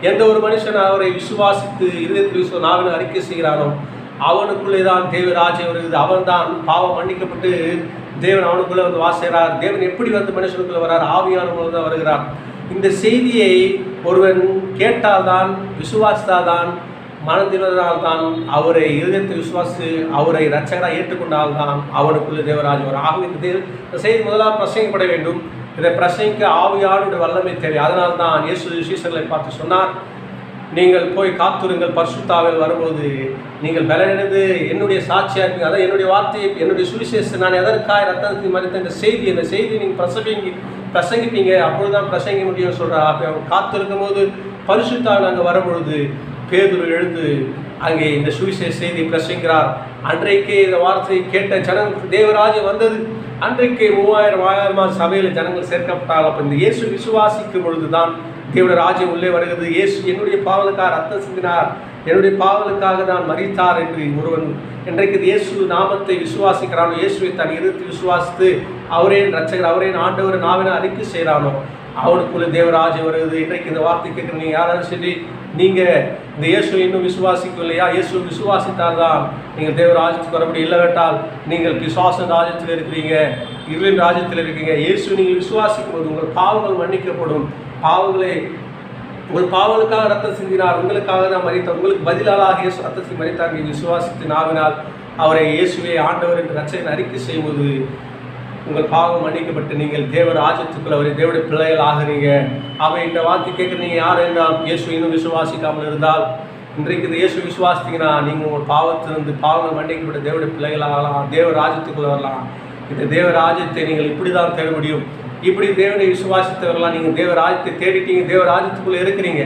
எந்த ஒரு மனுஷன் அவரை விசுவாசித்து இருதயத்தில் நாவின் அறிக்கை செய்கிறானோ அவனுக்குள்ளே தான் தேவராஜ்யம் வருகிறது. அவன் தான் பாவம் மன்னிக்கப்பட்டு தேவன் அவனுக்குள்ளே வந்து வாசிக்கிறார். தேவன் எப்படி வந்து மனுஷனுக்குள்ளே வர்றார்? ஆவியானவர்கள் தான் வருகிறார். இந்த செய்தியை ஒருவன் கேட்டால்தான், விசுவாசித்தால்தான், மனதினால்தான், அவரை இருதயத்தை விசுவாசி அவரை இரட்சகராக ஏற்றுக்கொண்டால்தான் அவனுக்குள்ளே தேவராஜ்யம் வரும். ஆகவே இந்த செய்தி முதலாக பிரசங்கிக்கப்பட வேண்டும். இதை பிரசங்கிக்க ஆவியானுடைய வல்லமை தேவை. அதனால்தான் இயேசு சீஷர்களை பார்த்து சொன்னார், நீங்கள் போய் காத்துருங்கள், பரிசுத்தாவில் வரும்போது நீங்கள் பலனடைந்து என்னுடைய சாட்சியாக இருப்பீங்க. அதான் என்னுடைய வார்த்தையை, என்னுடைய சுவிசேஷம் நான் எதற்காக ரத்தத்தை மறித்த இந்த செய்தி நீங்கள் பிரசங்கிப்பீங்க, அப்பொழுதுதான் பிரசங்க முடியும் சொல்கிறார். அப்போ அவங்க காத்திருக்கும் போது பரிசுத்தாவில் அங்கே வரும்பொழுது பேதுரு எழுந்து அங்கே இந்த சுவிசேஷ செய்தி பிரசங்கிறார். அன்றைக்கே இந்த வார்த்தையை கேட்ட ஜனங்கள் தேவராஜ்யம் வந்தது. அன்றைக்கு 3000 சபையில் ஜனங்கள் சேர்க்கப்பட்டால் அப்போ இந்த இயேசு விசுவாசிக்கும் பொழுது தான் தேவனுடைய ராஜ்யம் உள்ளே வருகிறது. இயேசு என்னுடைய பாவலுக்காக ரத்தம் சிந்தினார், என்னுடைய பாவலுக்காக தான் மரித்தார் என்று ஒருவன் இன்றைக்கு இயேசு நாமத்தை விசுவாசிக்கிறானோ, இயேசுவை தன் இருதயத்தில் விசுவாசித்து அவரே ரட்சகர், அவரே ஆண்டவர் நாவின அறிக்கை செய்கிறானோ அவனுக்குள்ள தேவராஜ்யம் வருகிறது. இன்றைக்கு இந்த வார்த்தை கேட்குற நீங்கள் யாராலும் சரி, நீங்கள் இந்த இயேசுவை இன்னும் விசுவாசிக்கவில்லையா? இயேசு விசுவாசித்தால் தான் நீங்கள் தேவராஜ்யத்துக்கு வர முடியும். இல்லைவிட்டால் நீங்கள் பிசாசன் ராஜ்யத்தில் இருக்கிறீங்க, இருளின் ராஜ்யத்தில் இருக்கீங்க. இயேசு நீங்கள் விசுவாசிக்கும் போது உங்கள் பாவங்கள் மன்னிக்கப்படும். உங்கள் பாவலுக்காக ரத்தம் சிந்தினார், உங்களுக்காக தான் மரித்தார், உங்களுக்கு பதிலாக இயேசு ரத்தத்தை மரித்தார். நீங்கள் விசுவாசித்து நாவினால் அவரை இயேசுவை ஆண்டவர் என்று ரட்சகன் அறிக்கை செய்யும்போது உங்கள் பாவம் மன்னிக்கப்பட்டு நீங்கள் தேவ ராஜ்யத்துக்குள்ள அவரை தேவனுடைய பிள்ளைகள் ஆகிறீங்க. அவை இந்த வார்த்தை கேட்குற நீங்கள் யார் என்றால் இயேசு இன்னும் விசுவாசிக்காமல் இருந்தால், இன்றைக்கு இந்த இயேசு விசுவாசித்தீங்கன்னா நீங்கள் உங்கள் பாவத்திலிருந்து பாவங்கள் மன்னிக்கப்பட்ட தேவனுடைய பிள்ளைகள் ஆகலாம், தேவ ராஜ்யத்துக்குள்ள வரலாம். இந்த தேவ ராஜ்யத்தை நீங்கள் இப்படி தான் தேட முடியும். இப்படி தேவனை விசுவாசித்தவர்களாம் நீங்கள் தேவ ராஜ்யத்தை தேடிட்டீங்க, தேவ ராஜ்யத்துக்குள்ளே இருக்கிறீங்க.